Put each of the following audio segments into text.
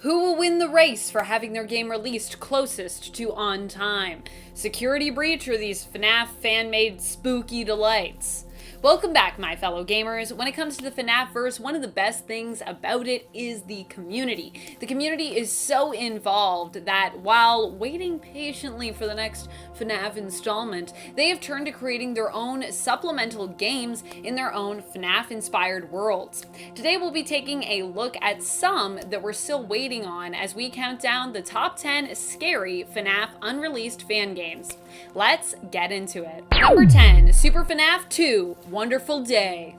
Who will win the race for having their game released closest to on time? Security breach or these FNAF fan-made spooky delights? Welcome back, my fellow gamers. When it comes to the FNAFverse, one of the best things about it is the community. The community is so involved that while waiting patiently for the next FNAF installment, they have turned to creating their own supplemental games in their own FNAF-inspired worlds. Today we'll be taking a look at some that we're still waiting on as we count down the top 10 scary FNAF Unreleased fan games. Let's get into it. Number 10, Super FNAF 2, Wonderful Day.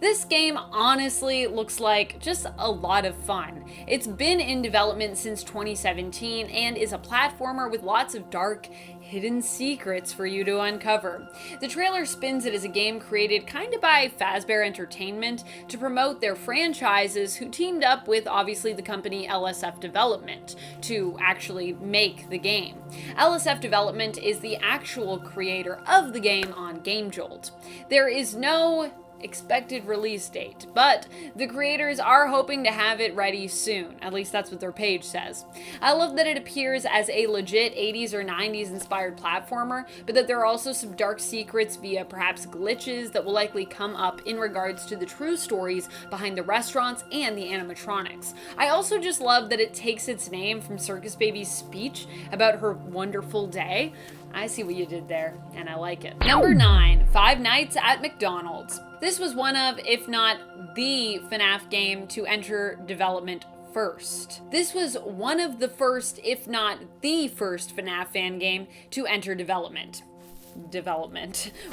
This game honestly looks like just a lot of fun. It's been in development since 2017 and is a platformer with lots of dark, hidden secrets for you to uncover. The trailer spins it as a game created kinda by Fredbear Entertainment to promote their franchises, who teamed up with obviously the company LSF Development to actually make the game. LSF Development is the actual creator of the game on GameJolt. There is no expected release date, but the creators are hoping to have it ready soon. At least that's what their page says. I love that it appears as a legit 80s or 90s inspired platformer, but that there are also some dark secrets via perhaps glitches that will likely come up in regards to the true stories behind the restaurants and the animatronics. I also just love that it takes its name from Circus Baby's speech about her wonderful day. I see what you did there, and I like it. Number 9, Five Nights at McDonald's. This was one of, if not the FNAF game to enter development first. This was one of the first, if not the first FNAF fan game to enter development.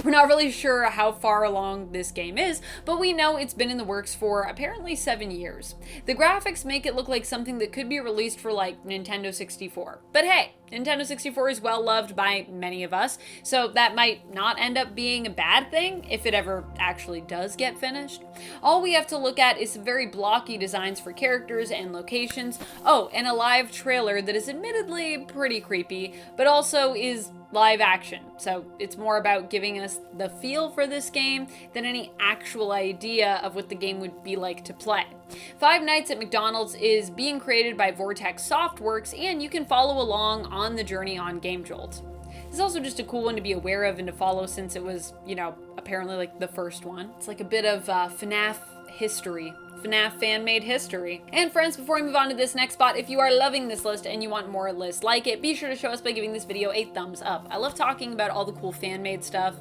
We're not really sure how far along this game is, but we know it's been in the works for apparently 7 years. The graphics make it look like something that could be released for like Nintendo 64. But hey, Nintendo 64 is well loved by many of us, so that might not end up being a bad thing if it ever actually does get finished. All we have to look at is some very blocky designs for characters and locations. Oh, and a live trailer that is admittedly pretty creepy, but also is live action, so it's more about giving us the feel for this game than any actual idea of what the game would be like to play. Five Nights at McDonald's is being created by Vortex Softworks, and you can follow along on the journey on GameJolt. This is also just a cool one to be aware of and to follow since it was, apparently like the first one. It's like a bit of FNAF history. FNAF fan-made history. And friends, before we move on to this next spot, if you are loving this list and you want more lists like it, be sure to show us by giving this video a thumbs up. I love talking about all the cool fan-made stuff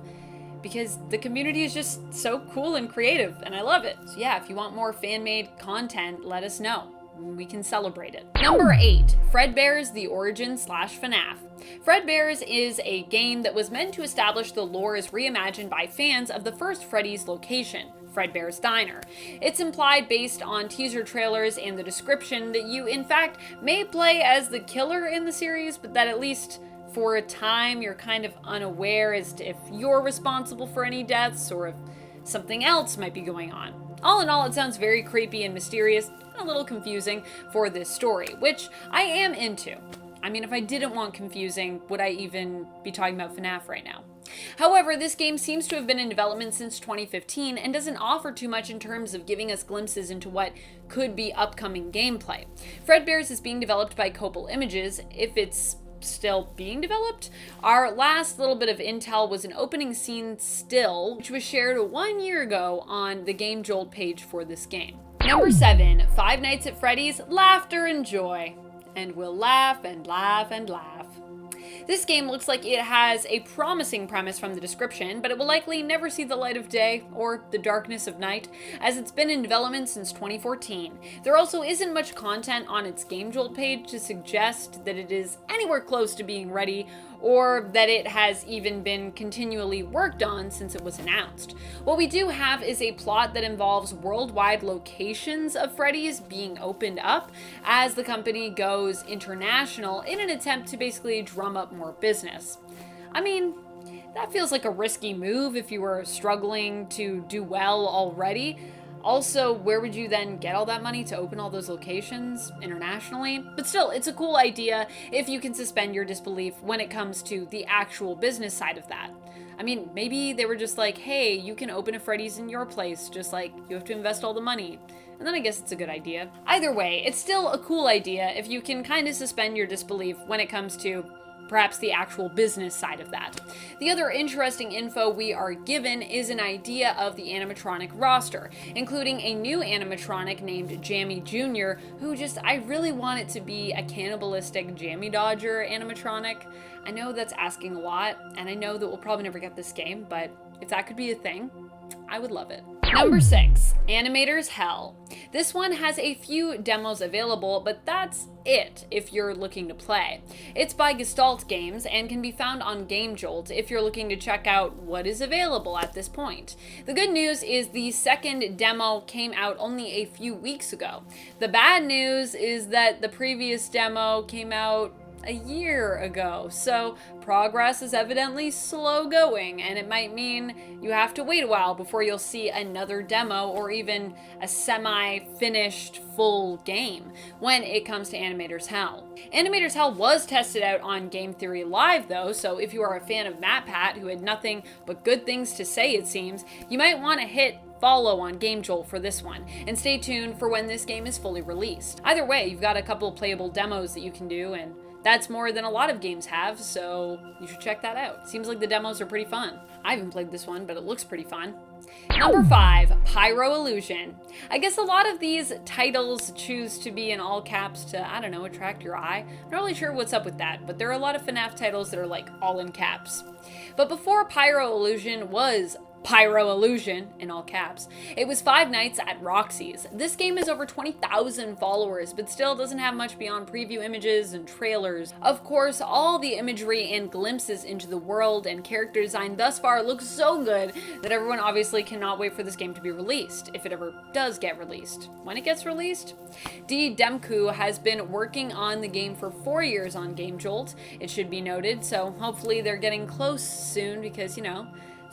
because the community is just so cool and creative, and I love it. So yeah, if you want more fan-made content, let us know. We can celebrate it. Number 8, Fredbear's The Origin / FNAF. Fredbear's is a game that was meant to establish the lore as reimagined by fans of the first Freddy's location, Fredbear's Diner. It's implied based on teaser trailers and the description that you, in fact, may play as the killer in the series, but that at least for a time you're kind of unaware as to if you're responsible for any deaths or if something else might be going on. All in all, it sounds very creepy and mysterious and a little confusing for this story, which I am into. I mean, if I didn't want confusing, would I even be talking about FNAF right now? However, this game seems to have been in development since 2015 and doesn't offer too much in terms of giving us glimpses into what could be upcoming gameplay. Fredbear's is being developed by Copal Images, if it's still being developed. Our last little bit of intel was an opening scene still, which was shared 1 year ago on the GameJolt page for this game. Number 7, Five Nights at Freddy's Laughter and Joy. And we'll laugh and laugh and laugh. This game looks like it has a promising premise from the description, but it will likely never see the light of day or the darkness of night, as it's been in development since 2014. There also isn't much content on its GameJolt page to suggest that it is anywhere close to being ready, or that it has even been continually worked on since it was announced. What we do have is a plot that involves worldwide locations of Freddy's being opened up as the company goes international in an attempt to basically drum up more business. I mean, that feels like a risky move if you were struggling to do well already. Also, where would you then get all that money to open all those locations internationally? But still, it's a cool idea if you can suspend your disbelief when it comes to the actual business side of that. I mean, maybe they were just like, hey, you can open a Freddy's in your place, just like you have to invest all the money. and then I guess it's a good idea. Either way, it's still a cool idea if you can kind of suspend your disbelief when it comes to perhaps the actual business side of that. The other interesting info we are given is an idea of the animatronic roster, including a new animatronic named Jammy Jr., who I really want it to be a cannibalistic Jammy Dodger animatronic. I know that's asking a lot, and I know that we'll probably never get this game, but if that could be a thing, I would love it. Number 6, Animator's Hell. This one has a few demos available, but that's it if you're looking to play. It's by Gestalt Games and can be found on GameJolt if you're looking to check out what is available at this point. The good news is the second demo came out only a few weeks ago. The bad news is that the previous demo came out a year ago, so progress is evidently slow going, and it might mean you have to wait a while before you'll see another demo or even a semi-finished full game when it comes to Animator's Hell. Animator's Hell was tested out on Game Theory Live though, so if you are a fan of MatPat, who had nothing but good things to say it seems, you might want to hit follow on GameJolt for this one, and stay tuned for when this game is fully released. Either way, you've got a couple of playable demos that you can do, and that's more than a lot of games have, so you should check that out. Seems like the demos are pretty fun. I haven't played this one, but it looks pretty fun. Number 5, Pyro-Illusion. I guess a lot of these titles choose to be in all caps to, I don't know, attract your eye. I'm not really sure what's up with that, but there are a lot of FNAF titles that are all in caps. But before Pyro-Illusion was Pyro-Illusion, in all caps, it was Five Nights at Roxy's. This game has over 20,000 followers, but still doesn't have much beyond preview images and trailers. Of course, all the imagery and glimpses into the world and character design thus far look so good that everyone obviously cannot wait for this game to be released, if it ever does get released. When it gets released? D. Demku has been working on the game for 4 years on GameJolt, it should be noted, so hopefully they're getting close soon because,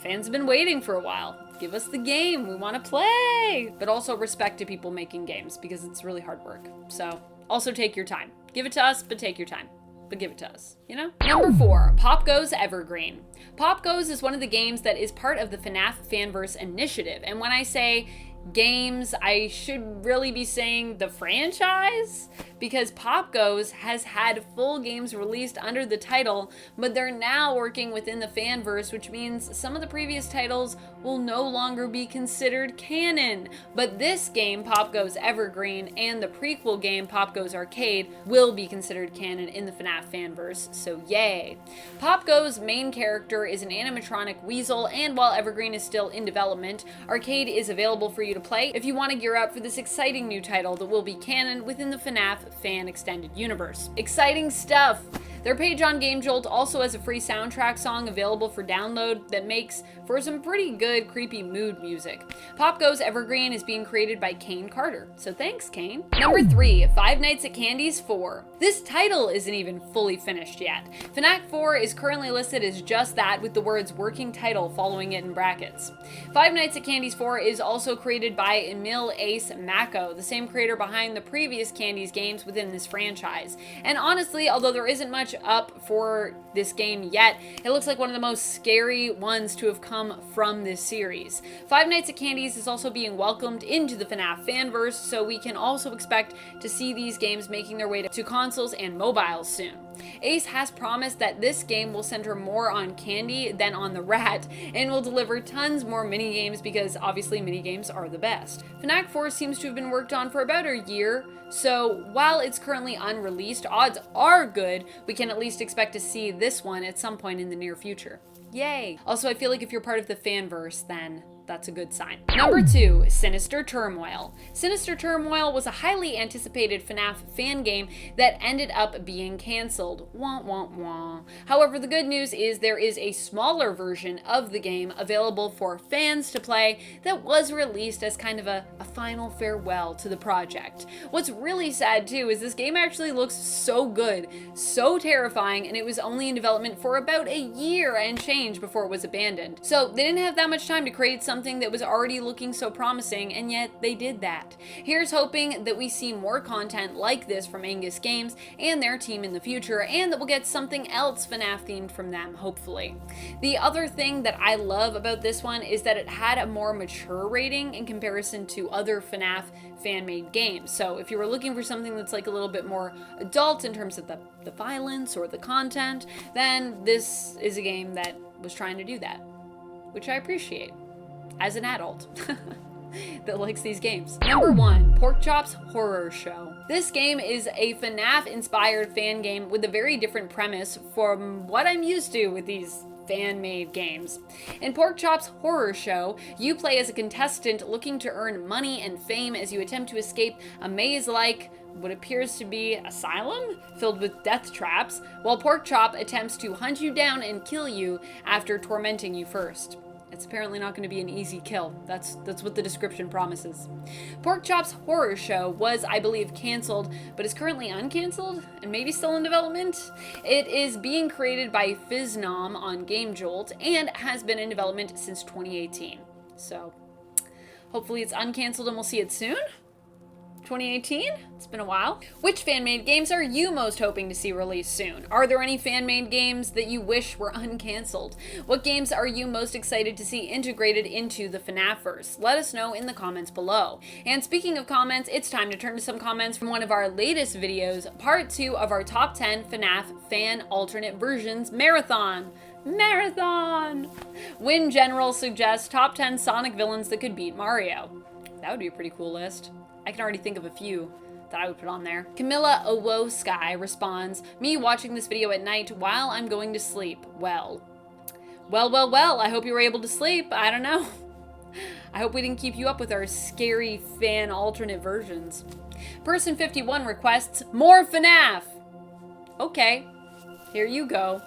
fans have been waiting for a while. Give us the game, we want to play! But also respect to people making games, because it's really hard work. So, also take your time. Give it to us, but take your time. But give it to us, Number 4, Popgoes Evergreen. Popgoes is one of the games that is part of the FNAF-Fanverse initiative, and when I say games, I should really be saying the franchise, because Popgoes has had full games released under the title, but they're now working within the fanverse, which means some of the previous titles will no longer be considered canon. But this game, Popgoes Evergreen, and the prequel game, Popgoes Arcade, will be considered canon in the FNAF fanverse, so yay. Popgoes' main character is an animatronic weasel, and while Evergreen is still in development, Arcade is available for you to play if you want to gear up for this exciting new title that will be canon within the FNAF fan extended universe. Exciting stuff! Their page on GameJolt also has a free soundtrack song available for download that makes for some pretty good creepy mood music. Popgoes Evergreen is being created by Kane Carter, so thanks Kane. Number 3, Five Nights at Candy's 4. This title isn't even fully finished yet. FNAF 4 is currently listed as just that with the words working title following it in brackets. Five Nights at Candy's 4 is also created by Emil Ace Mako, the same creator behind the previous Candy's games within this franchise. And honestly, although there isn't much up for this game yet, it looks like one of the most scary ones to have come from this series. Five Nights at Candy's is also being welcomed into the FNAF fanverse, so we can also expect to see these games making their way to consoles and mobiles soon. Ace has promised that this game will center more on Candy than on the rat, and will deliver tons more minigames because obviously minigames are the best. FNAF 4 seems to have been worked on for about a year, so while it's currently unreleased, odds are good we can at least expect to see this one at some point in the near future. Yay! Also, I feel like if you're part of the fanverse, then that's a good sign. Number 2, Sinister Turmoil. Sinister Turmoil was a highly anticipated FNAF fan game that ended up being cancelled. Wah wah wah. However, the good news is there is a smaller version of the game available for fans to play that was released as kind of a final farewell to the project. What's really sad too is this game actually looks so good, so terrifying, and it was only in development for about a year and change before it was abandoned. So they didn't have that much time to create something something that was already looking so promising, and yet they did that. Here's hoping that we see more content like this from Angus Games and their team in the future, and that we'll get something else FNAF themed from them, hopefully. The other thing that I love about this one is that it had a more mature rating in comparison to other FNAF fan-made games. So if you were looking for something that's like a little bit more adult in terms of the violence or the content, then this is a game that was trying to do that, which I appreciate as an adult that likes these games. Number 1, Porkchop's Horror Show. This game is a FNAF-inspired fan game with a very different premise from what I'm used to with these fan-made games. In Porkchop's Horror Show, you play as a contestant looking to earn money and fame as you attempt to escape a maze-like what appears to be asylum filled with death traps, while Porkchop attempts to hunt you down and kill you after tormenting you first. It's apparently not going to be an easy kill. That's what the description promises. Porkchop's Horror Show was, I believe, canceled, but is currently uncanceled and maybe still in development. It is being created by FizzNom on GameJolt and has been in development since 2018. So hopefully it's uncanceled and we'll see it soon. 2018? It's been a while. Which fan-made games are you most hoping to see released soon? Are there any fan-made games that you wish were uncanceled? What games are you most excited to see integrated into the FNAFverse? Let us know in the comments below. And speaking of comments, it's time to turn to some comments from one of our latest videos, part 2 of our top 10 FNAF fan alternate versions marathon. Win General suggests top 10 Sonic villains that could beat Mario. That would be a pretty cool list. I can already think of a few that I would put on there. Camilla Owosky responds, me watching this video at night while I'm going to sleep. Well, I hope you were able to sleep. I don't know. I hope we didn't keep you up with our scary fan alternate versions. Person 51 requests more FNAF. Okay, here you go.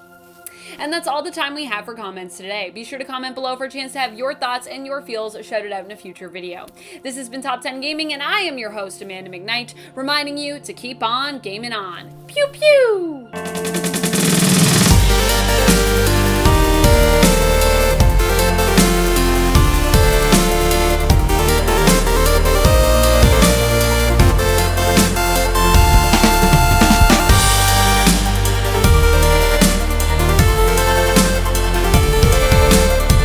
And that's all the time we have for comments today. Be sure to comment below for a chance to have your thoughts and your feels shouted out in a future video. This has been Top 10 Gaming, and I am your host, Amanda McKnight, reminding you to keep on gaming on. Pew pew!